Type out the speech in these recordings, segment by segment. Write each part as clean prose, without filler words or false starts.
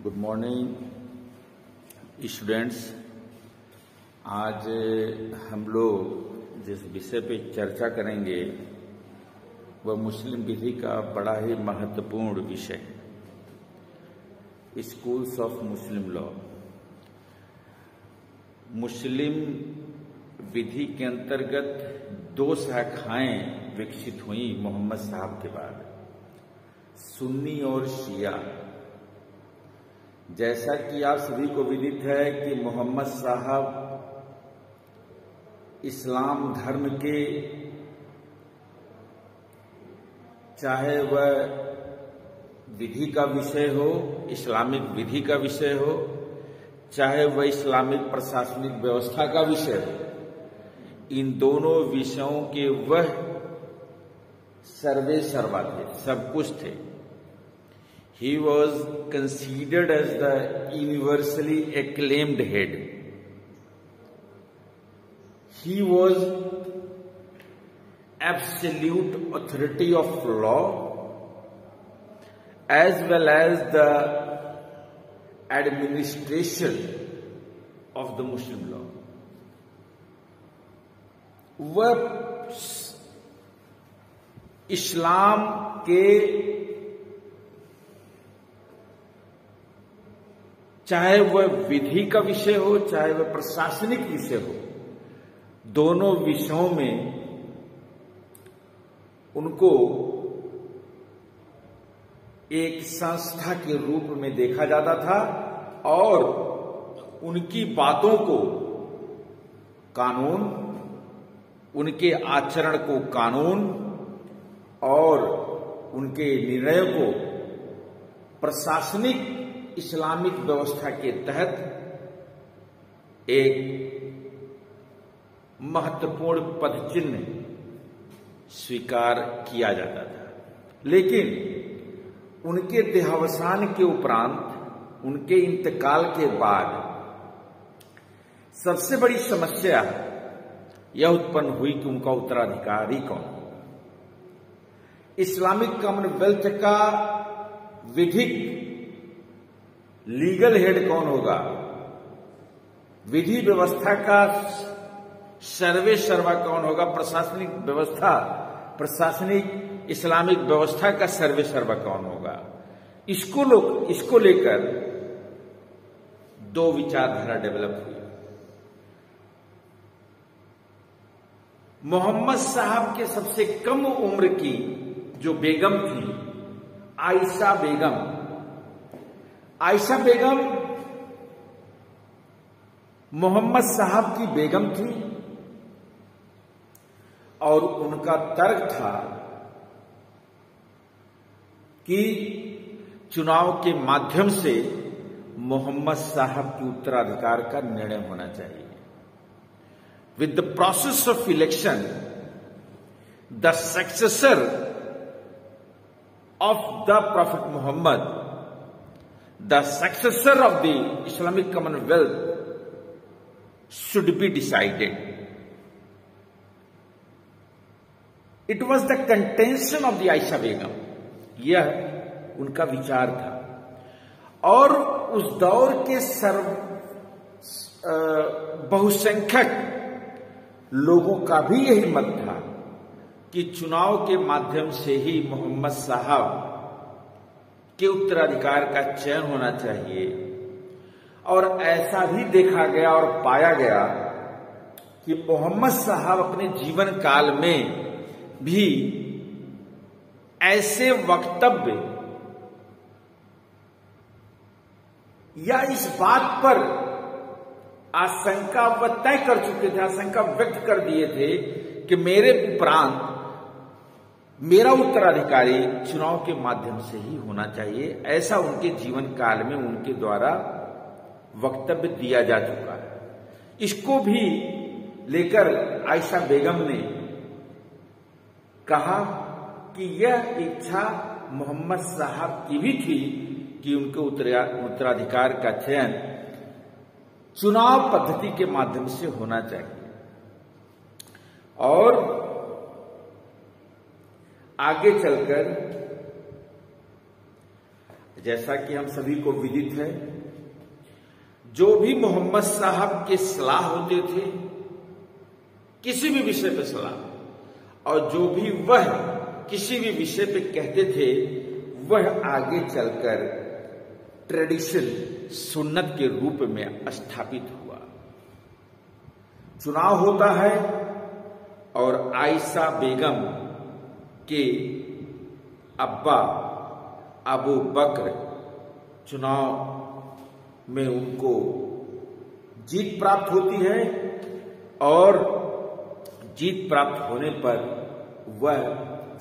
Good morning students. आज हम लोग जिस विषय पे चर्चा करेंगे वह मुस्लिम विधि का बड़ा ही महत्वपूर्ण विषय है, स्कूल्स ऑफ मुस्लिम लॉ। मुस्लिम विधि के अंतर्गत दो शाखाएं विकसित हुई मोहम्मद साहब के बाद, सुन्नी और शिया। जैसा कि आप सभी को विदित है कि मोहम्मद साहब इस्लाम धर्म के, चाहे वह विधि का विषय हो, इस्लामिक विधि का विषय हो, चाहे वह इस्लामिक प्रशासनिक व्यवस्था का विषय हो, इन दोनों विषयों के वह सर्वे सर्वा थे, सब कुछ थे। He was considered as the universally acclaimed head. He was absolute authority of law as well as the administration of the Muslim law. वह इस्लाम के चाहे वह विधि का विषय हो, चाहे वह प्रशासनिक विषय हो, दोनों विषयों में उनको एक संस्था के रूप में देखा जाता था और उनकी बातों को कानून, उनके आचरण को कानून और उनके निर्णयों को प्रशासनिक इस्लामिक व्यवस्था के तहत एक महत्वपूर्ण पदचिन्ह स्वीकार किया जाता था। लेकिन उनके देहावसान के उपरांत, उनके इंतकाल के बाद सबसे बड़ी समस्या यह उत्पन्न हुई कि उनका उत्तराधिकारी कौन। इस्लामिक कॉमनवेल्थ का विधिक लीगल हेड कौन होगा, विधि व्यवस्था का सर्वे सर्वा कौन होगा, प्रशासनिक व्यवस्था, प्रशासनिक इस्लामिक व्यवस्था का सर्वे सर्वा कौन होगा, इसको लेकर दो विचारधारा डेवलप हुई। मोहम्मद साहब के सबसे कम उम्र की जो बेगम थी, आयशा बेगम मोहम्मद साहब की बेगम थी और उनका तर्क था कि चुनाव के माध्यम से मोहम्मद साहब के उत्तराधिकार का निर्णय होना चाहिए। With the process of election, the successor of the prophet Muhammad, the successor of the Islamic Commonwealth should be decided. It was the contention of the Aisha Begum. यह उनका विचार था और उस दौर के बहुसंख्यक लोगों का भी यही मत था कि चुनाव के माध्यम से ही मोहम्मद साहब के उत्तराधिकार का चयन होना चाहिए। और ऐसा भी देखा गया और पाया गया कि मोहम्मद साहब अपने जीवन काल में भी ऐसे वक्तव्य या इस बात पर आशंका व तय कर चुके थे, आशंका व्यक्त कर दिए थे कि मेरे उपरांत मेरा उत्तराधिकारी चुनाव के माध्यम से ही होना चाहिए। ऐसा उनके जीवन काल में उनके द्वारा वक्तव्य दिया जा चुका है। इसको भी लेकर आयशा बेगम ने कहा कि यह इच्छा मोहम्मद साहब की भी थी कि उनके उत्तराधिकार का चयन चुनाव पद्धति के माध्यम से होना चाहिए। और आगे चलकर जैसा कि हम सभी को विदित है, जो भी मोहम्मद साहब के सलाह होते थे, किसी भी विषय पे सलाह, और जो भी वह किसी भी विषय पे कहते थे, वह आगे चलकर ट्रेडिशन, सुन्नत के रूप में स्थापित हुआ। चुनाव होता है और आयशा बेगम के अब्बा अबू बकर चुनाव में उनको जीत प्राप्त होती है, और जीत प्राप्त होने पर वह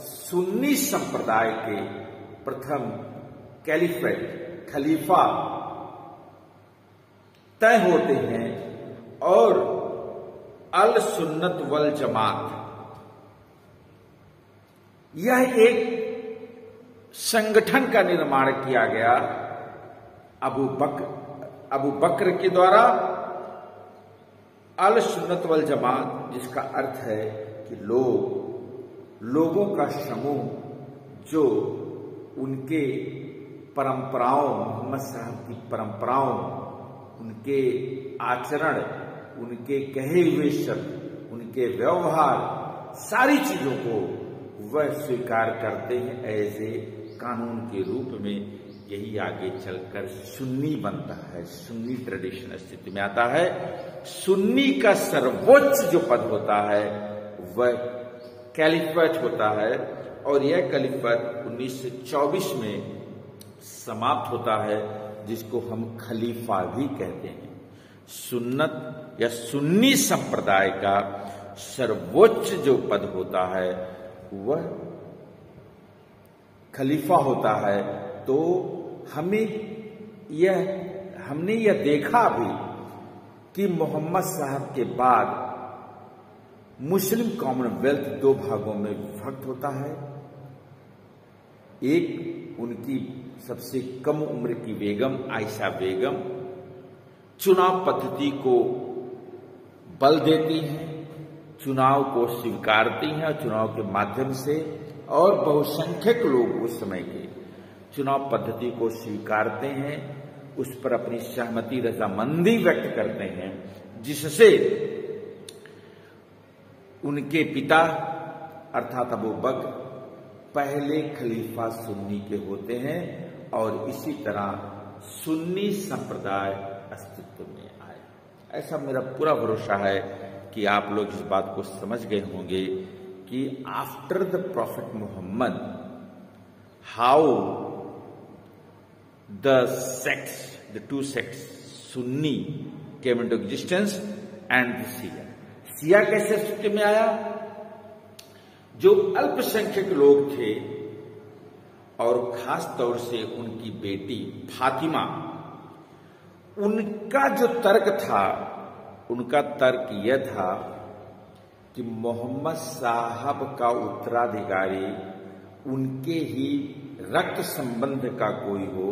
सुन्नी संप्रदाय के प्रथम कैलिफेट, खलीफा तय होते हैं, और अल सुन्नत वल जमात, यह एक संगठन का निर्माण किया गया अबू बकर के द्वारा, अल सुन्नत वल जमात, जिसका अर्थ है कि लोगों का समूह जो उनके परंपराओं, मोहम्मद साहब की परंपराओं, उनके आचरण, उनके कहे हुए शब्द, उनके व्यवहार, सारी चीजों को वह स्वीकार करते हैं एज ए कानून के रूप में। यही आगे चलकर सुन्नी बनता है, सुन्नी ट्रेडिशन अस्तित्व में आता है। सुन्नी का सर्वोच्च जो पद होता है वह कैलिफेट होता है, और यह कैलिफेट 1924 में समाप्त होता है, जिसको हम खलीफा भी कहते हैं। सुन्नत या सुन्नी संप्रदाय का सर्वोच्च जो पद होता है वह खलीफा होता है। तो हमने यह देखा भी कि मोहम्मद साहब के बाद मुस्लिम कॉमनवेल्थ दो भागों में विभक्त होता है। एक उनकी सबसे कम उम्र की बेगम आयशा बेगम चुनाव पद्धति को बल देती हैं, चुनाव को स्वीकारती हैं, चुनाव के माध्यम से, और बहुसंख्यक लोग उस समय के चुनाव पद्धति को स्वीकारते हैं, उस पर अपनी सहमति, रजामंदी व्यक्त करते हैं, जिससे उनके पिता अर्थात अबू बकर पहले खलीफा सुन्नी के होते हैं, और इसी तरह सुन्नी संप्रदाय अस्तित्व में आए। ऐसा मेरा पूरा भरोसा है कि आप लोग इस बात को समझ गए होंगे कि after the prophet Muhammad how the two sects Sunni came into existence and the Shia. Shia कैसे अस्तित्व में आया? जो अल्पसंख्यक लोग थे, और खास तौर से उनकी बेटी फातिमा, उनका जो तर्क था, उनका तर्क यह था कि मोहम्मद साहब का उत्तराधिकारी उनके ही रक्त संबंध का कोई हो,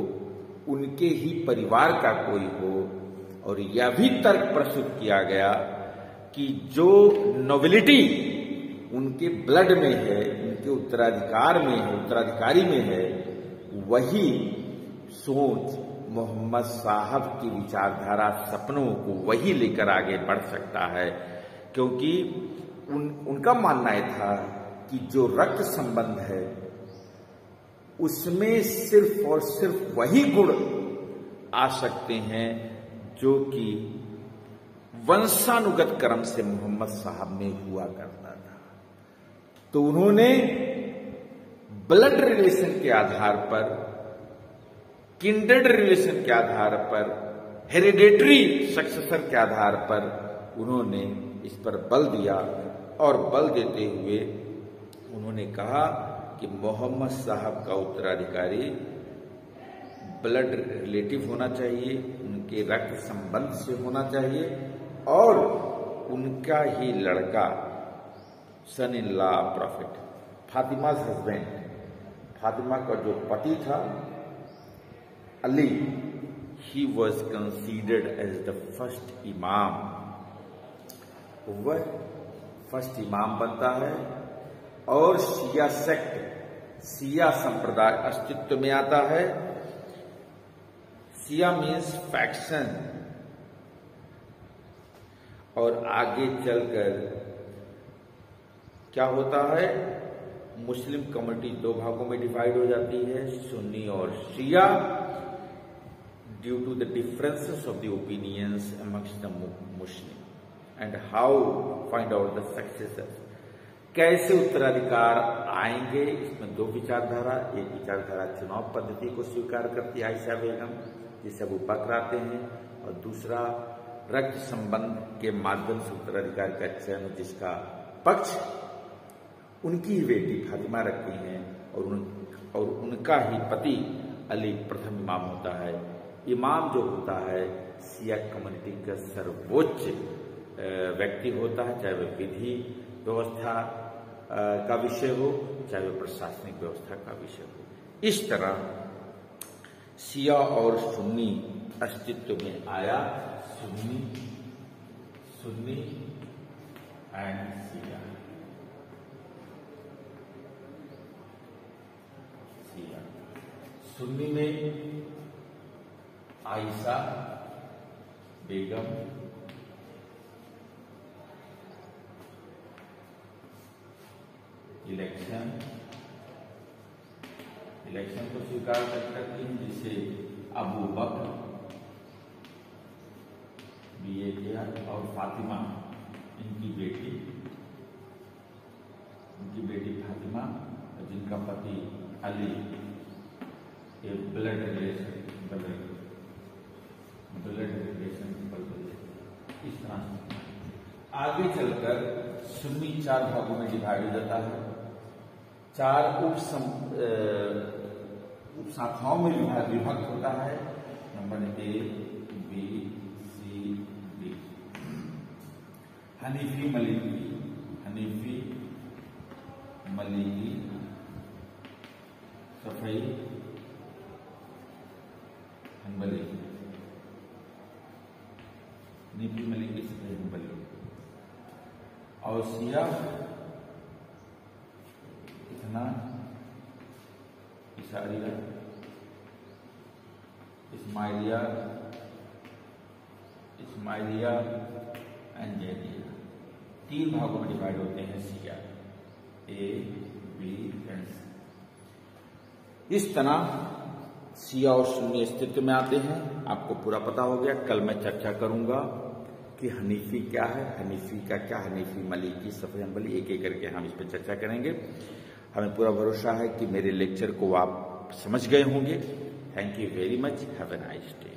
उनके ही परिवार का कोई हो, और यह भी तर्क प्रस्तुत किया गया कि जो नोबिलिटी उनके ब्लड में है, उनके उत्तराधिकार में है, उत्तराधिकारी में है, वही सोच मोहम्मद साहब की विचारधारा, सपनों को वही लेकर आगे बढ़ सकता है। क्योंकि उनका मानना यह था कि जो रक्त संबंध है उसमें सिर्फ और सिर्फ वही गुण आ सकते हैं जो कि वंशानुगत क्रम से मोहम्मद साहब में हुआ करता था। तो उन्होंने ब्लड रिलेशन के आधार पर, किंडर्ड रिलेशन के आधार पर, हेरिडेटरी सक्सेसर के आधार पर उन्होंने इस पर बल दिया, और बल देते हुए उन्होंने कहा कि मोहम्मद साहब का उत्तराधिकारी ब्लड रिलेटिव होना चाहिए, उनके रक्त संबंध से होना चाहिए, और उनका ही लड़का son in law prophet, Fatima's husband, Fatima का जो पति था Ali, he was considered as the first imam. वह फर्स्ट इमाम बनता है, और शिया सेक्ट, शिया संप्रदाय अस्तित्व में आता है। शिया मीन्स फैक्शन। और आगे चलकर क्या होता है, मुस्लिम कम्युनिटी दो भागों में डिवाइड हो जाती है, सुन्नी और Shia, due to the differences of the opinions amongst the Muslim and how find out the successors. कैसे उत्तराधिकार आएंगे, इसमें दो विचारधारा, एक विचारधारा चुनाव पद्धति को स्वीकार करती है आयशा बेगम, जिसे अबू बकर आते हैं, और दूसरा रक्त संबंध के माध्यम से उत्तराधिकार का चयन, जिसका पक्ष उनकी ही बेटी फातिमा रखती हैं और उनका ही पति अली प्रथम इमाम होता है। इमाम जो होता है शिया कम्युनिटी का सर्वोच्च व्यक्ति होता है, चाहे वह विधि व्यवस्था का विषय हो, चाहे वह प्रशासनिक व्यवस्था का विषय हो। इस तरह शिया और सुन्नी अस्तित्व में आया, सुन्नी एंड शिया। सुन्नी में आयशा बेगम, इलेक्शन को स्वीकार करती हैं, जिसे अबू बकर बीए किया, और फातिमा इनकी बेटी फातिमा, जिनका पति अली, ये ब्लड रिलेशन इस तरह से आगे चलकर सुन्नी चार भागों में डिवाइड हो जाता है, चार उप शाखाओं में विभक्त होता है। Number A, B, C, D. Hanafi Maliki, Shafi, Hanbali, Hanafi Maliki, Shafi, Hanbali. और शिया इतना इशारिया, इस्माइलिया एंड जैदिया। तीन भागों में डिवाइड होते हैं शिया, ए, बी एंड सी। इस तरह शिया और सुन्नी अस्तित्व में आते हैं। आपको पूरा पता हो गया। कल मैं चर्चा करूंगा कि हनीफी क्या है, हनीफी का क्या, हनीफी मलिकी, सफई, हंबली, एक एक करके हम इस पर चर्चा करेंगे। हमें पूरा भरोसा है कि मेरे लेक्चर को आप समझ गए होंगे। Thank you very much. Have a nice day.